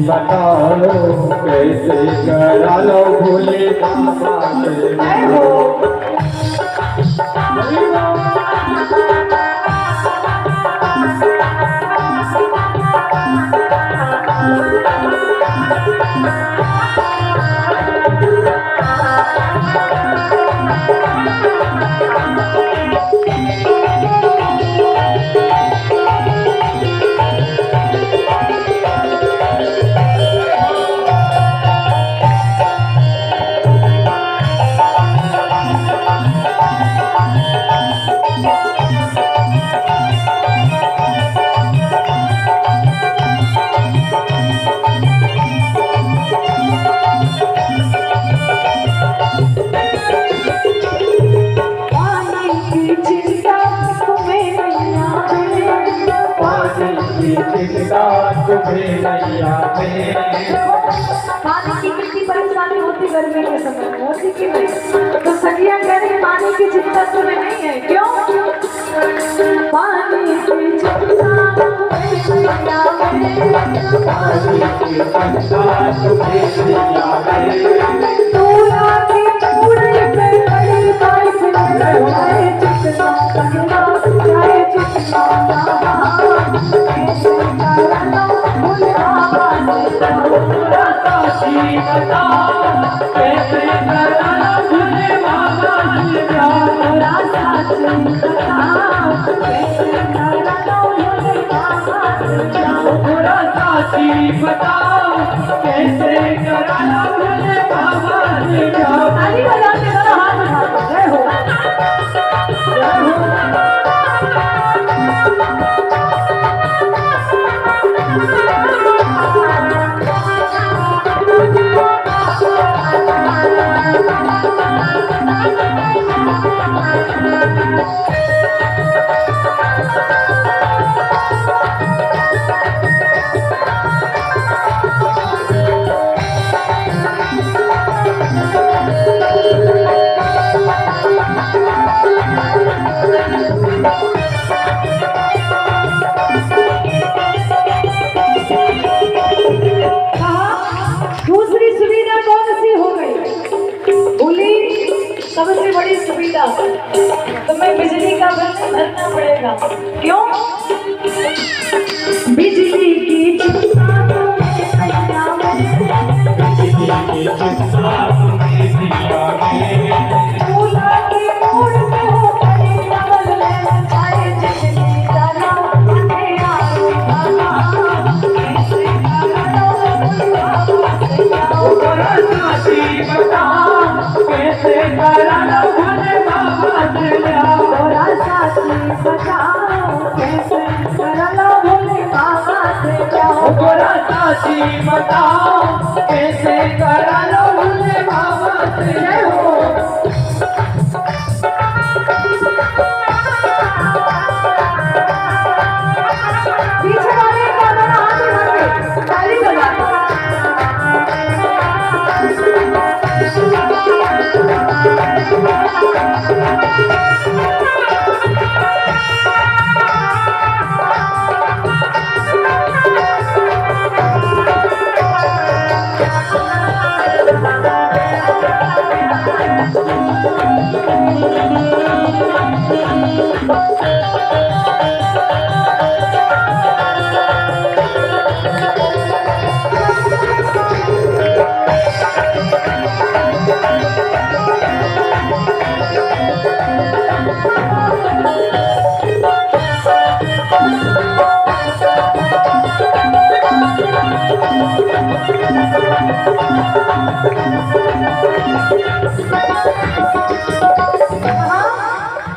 बताओ कैसे करा लो भोले बाबा पानी की कितनी परेशानी होती गर्मी के समय में होती कि नहीं? तो सखियां कह रही पानी की चिंता तुम्हें नहीं है, क्यों? पानी की चिंता बताओ कैसे कराना भोले बाबा ने जाओ ताली बजाते रहो, हाथ उठाते जय हो जय हो। सबसे बड़ी सुविधा तुम्हें बिजली का बिल नहीं भरना पड़ेगा, क्यों? बिजली की चिंता बताओ कैसे करा लो भोले बाबा से जय हो। पीछे वाले का दोनों हाथ उठा के ताली बजाओ।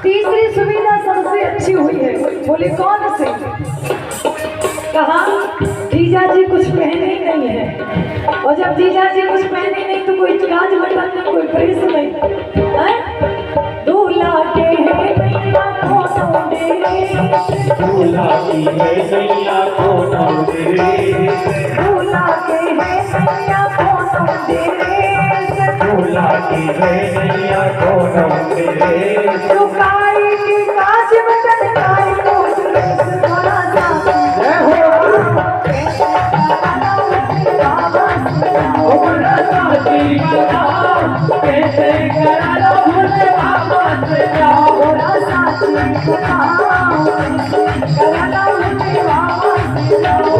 तीसरी सुविधा सबसे अच्छी हुई है, बोले कौन से? कहा जीजा जी कुछ पहने ही नहीं है, और जब जीजा जी कुछ पहने नहीं तो कोई काज बटन नहीं, कोई प्रेस नहीं, दूल्हा के है नैया खोनो मेरे, दूल्हा की है नैया खोनो मेरे, दूल्हा के है नैया खोनो मेरे, दूल्हा की है नैया खोनो मेरे, चुकाई की काज बटन काई को बड़ा सा जय हो। करना भूले बाबा से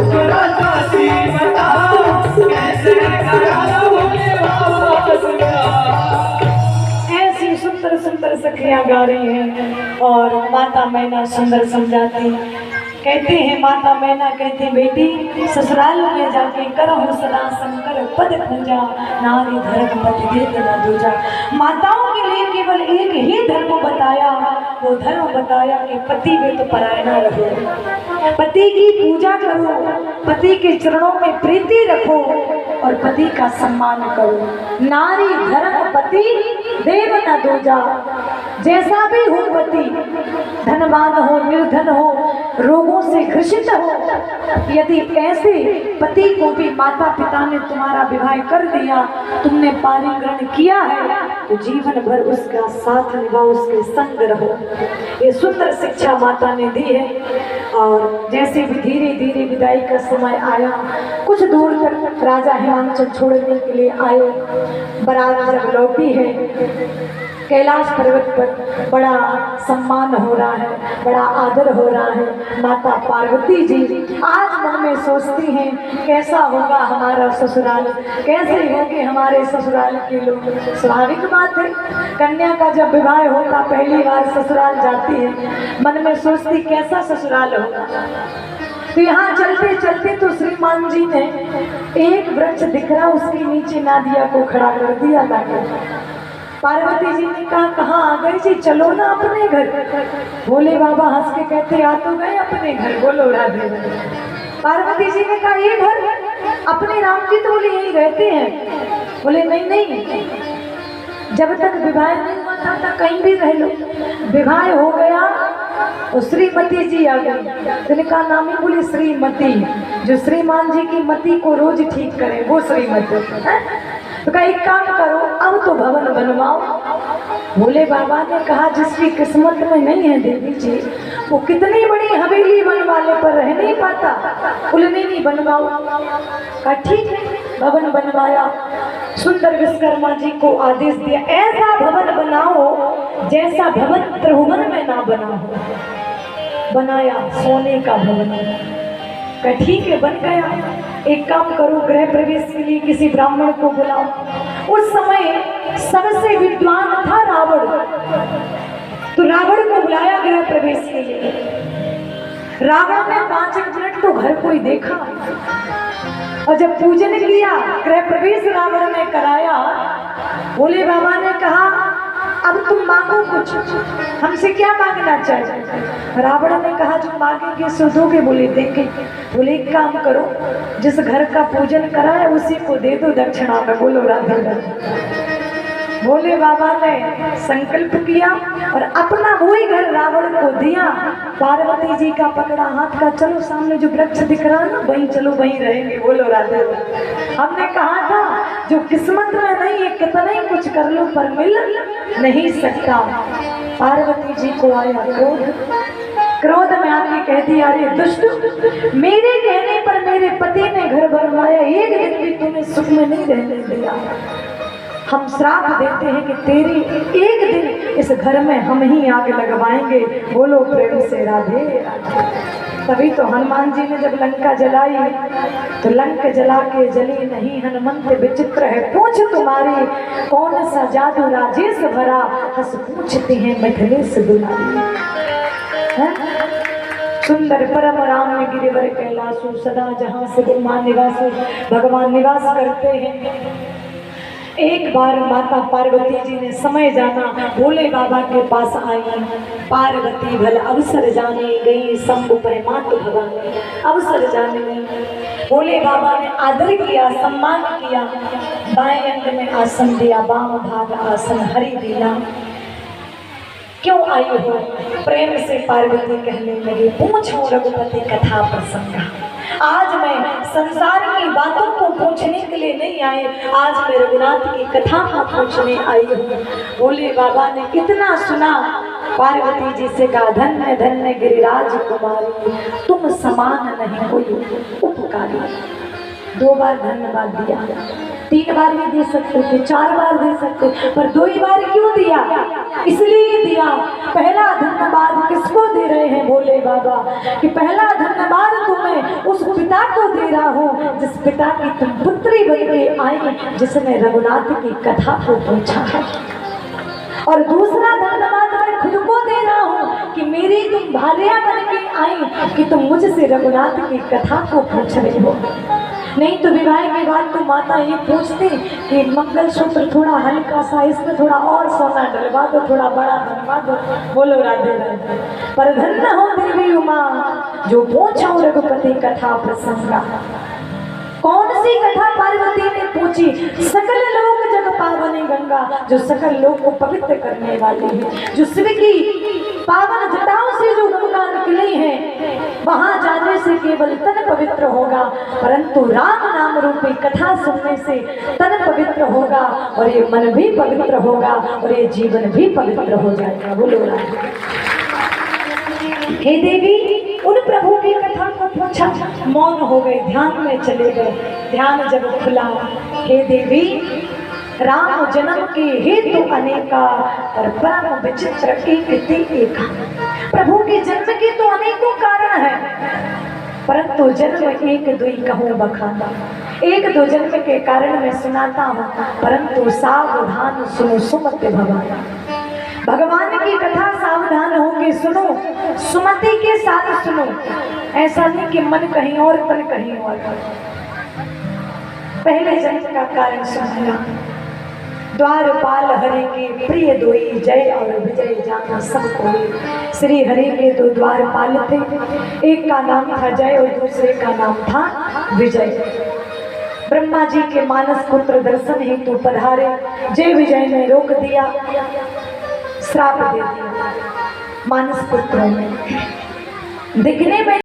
जरा साथी बताओ कैसे करा भोले बाबा से प्यार। ऐसी सुंदर सुंदर सखियां गा रही हैं और माता मैना सुंदर समझाती हैं। कहते हैं माता मैना कहती बेटी ससुराल में जाके करहु सदा शंकर पद पूजा नारी धर्म पति भेद न दूजा। माताओं के लिए केवल एक ही धर्म बताया, वो धर्म बताया कि पति में तो पराया न रहो, पति की पूजा करो, पति के चरणों में प्रीति रखो और पति का सम्मान करो। नारी धर्म पति देव न दूजा। जैसा भी हो पति, धनवान हो निर्धन हो रोगों से घृषित हो, यदि ऐसे पति को भी माता पिता ने तुम्हारा विवाह कर दिया, तुमने पारिग्रहण किया है तो जीवन भर उसका साथ निभाओ, उसके संग रहो। ये सुंदर शिक्षा माता ने दी है। और जैसे भी धीरे धीरे विदाई का समय आया, कुछ दूर तक राजा हिमांचल छोड़ने के लिए आए। बारात जब लौटी है, कैलाश पर्वत पर बड़ा सम्मान हो रहा है, बड़ा आदर हो रहा है। माता पार्वती जी आज मन में सोचती हैं कैसा होगा हमारा ससुराल, कैसे होंगे हमारे ससुराल के लोग। स्वाभाविक बात है, कन्या का जब विवाह होता पहली बार ससुराल जाती है, मन में सोचती कैसा ससुराल होगा। तो यहाँ चलते चलते तो श्रीमान जी ने एक वृक्ष दिख रहा, उसके नीचे नादिया को खड़ा कर दिया लाकर। पार्वती जी ने कहा कहाँ आ गए जी, चलो ना अपने घर। भोले बाबा हंस के कहते आ तो गए अपने घर, बोलो राधे। पार्वती जी ने कहा ये घर अपने राम जी तो बोले यही रहते हैं। बोले नहीं नहीं, जब तक विवाह नहीं हुआ था कहीं भी रह लो, विवाह हो गया और श्रीमती जी आ गई। जिनका नाम ही बोली श्रीमती, जो श्रीमान जी की मति को रोज ठीक करे वो श्रीमती है। तो कहा एक काम करो, अब तो भवन बनवाओ। भोले बाबा ने कहा जिसकी किस्मत में नहीं है देवी जी, वो कितनी बड़ी हवेली बनवा ले पर रह नहीं पाता। बोले नहीं बनवाओ। कहा ठीक है, भवन बनवाया। सुंदर विश्वकर्मा जी को आदेश दिया ऐसा भवन बनाओ जैसा भवन त्रिभुवन में ना बना हो। बनाया सोने का भवन। कहा ठीक है, बन गया। एक काम करो, गृह प्रवेश के लिए किसी ब्राह्मण को बुलाओ। उस समय सबसे विद्वान था रावण, तो रावण को बुलाया गृह प्रवेश के लिए। रावण ने 5 मिनट तो घर को ही देखा और जब पूजन किया, गृह प्रवेश रावण ने कराया। भोले बाबा ने कहा अब तुम मांगो कुछ, हमसे क्या मांगना चाहिए। रावण ने कहा जो मांगेंगे सो दोगे। बोले देंगे। बोले एक काम करो, जिस घर का पूजन करा है उसी को दे दो दक्षिणा में। बोलो राधे राधे। भोले बाबा ने संकल्प किया और अपना वही घर रावण को दिया। पार्वती जी का पकड़ा हाथ का, चलो सामने जो वृक्ष दिख रहा है ना वहीं चलो, वहीं रहेंगे। बोलो राधे राधे। हमने कहा था जो किस्मत में नहीं है कितना ही कुछ कर लो पर मिल नहीं सकता। पार्वती जी को आया क्रोध में आके कह दिया अरे दुष्ट, मेरे कहने पर मेरे पति ने घर बनवाया, एक दिन भी तूने सुख में नहीं रहने दिया। हम श्राप देते हैं कि तेरी एक दिन इस घर में हम ही आग लगवाएंगे। बोलो प्रेम से राधे राधे। तभी तो हनुमान जी ने जब लंका जलाई तो लंक जला के जली नहीं हनुमंत विचित्र है पूछ तुम्हारी, कौन सा जादू राजेश भरा, हंस पूछते हैं मिथिलेश दुलारी। सुंदर परम राम में गिरिवर कैलाशु, सदा जहाँ से गुमान निवासु, भगवान निवास करते हैं। एक बार माता पार्वती जी ने समय जाना, भोले बाबा के पास आई। पार्वती भल अवसर जाने गई, शंभु पर मात भवानी अवसर जाने गई। भोले बाबा ने आदर किया, सम्मान किया, बाएं अंग में आसन दिया, बाम भाग आसन हरि दीना। क्यों आई हो? प्रेम से पार्वती कहने लगी पूछो रघुपति कथा प्रसंग। आज मैं संसार की बातों को पूछने के लिए नहीं आई, आज मैं रघुनाथ की कथा को पूछने आई हूँ। भोले बाबा ने कितना सुना, पार्वती जी से कहा धन्य धन्य गिरिराज कुमारी, तुम समान नहीं कोई उपकारी। 2 बार धन्यवाद दिया। 3 बार भी दे सकते थे, 4 बार दे सकते, पर 2 ही बार क्यों दिया? इसलिए दिया। पहला धन्यवाद किसको दे रहे हैं भोले बाबा? कि पहला धन्यवाद तुम्हें उस पिता को दे रहा हूँ जिस पिता की तुम पुत्री बन के आई, जिसने रघुनाथ की कथा को पूछा है। और दूसरा धन्यवाद मैं खुद को दे रहा हूँ कि मेरी तुम भार्या बन के आई, कि तुम मुझसे रघुनाथ की कथा को पूछ रही हो। नहीं तो विवाह के बाद तो माता ये पूछती कि मंगलसूत्र थोड़ा हल्का सा, इसमें थोड़ा और सोना डलवा दो, थोड़ा बड़ा बनवा दो। बोलो राधे राधे। पर धन्य हो देवी उमा जो पूछो रघुपति कथा प्रसंगा। कौन सी कथा पार्वती ने पूछी? सकल लोक जग पावनी गंगा, जो सकल लोक को पवित्र करने वाली है, जो शिव की पावन जटाओं से जो गंगा निकली है, वहां जाने से केवल तन पवित्र होगा, परंतु राम नाम रूपी कथा सुनने से तन पवित्र होगा और ये मन भी पवित्र होगा और ये जीवन भी पवित्र हो जाएगा। बोलो राधे। हे देवी, उन प्रभु की कथा को पूछा, मौन हो गए, ध्यान में चले गए। ध्यान जब खुला, हे देवी, राम जन्म के हेतु अनेका पर परम विचित्र एक। प्रभु के जन्म के तो अनेकों कारण हैं, परंतु जन्म एक दुई कहूँ बखाना। 1-2 जन्म के कारण मैं सुनाता हूँ, परंतु सावधान सुनो सुमति भवाना। भगवान की कथा सावधान होके सुनो, सुमति के साथ सुनो। ऐसा नहीं कि मन कहीं और तन कहीं और। पहले जन्म का कारण सुनाया। द्वारपाल हरि के प्रिय दोई, जय और विजय जाना सब कोई। श्री हरि के 2 द्वारपाल थे, एक का नाम था जय और दूसरे का नाम था विजय। ब्रह्मा जी के मानस पुत्र दर्शन हेतु पधारे, जय विजय ने रोक दिया, श्राप दे दिया। मानस पुत्रों में दिखने में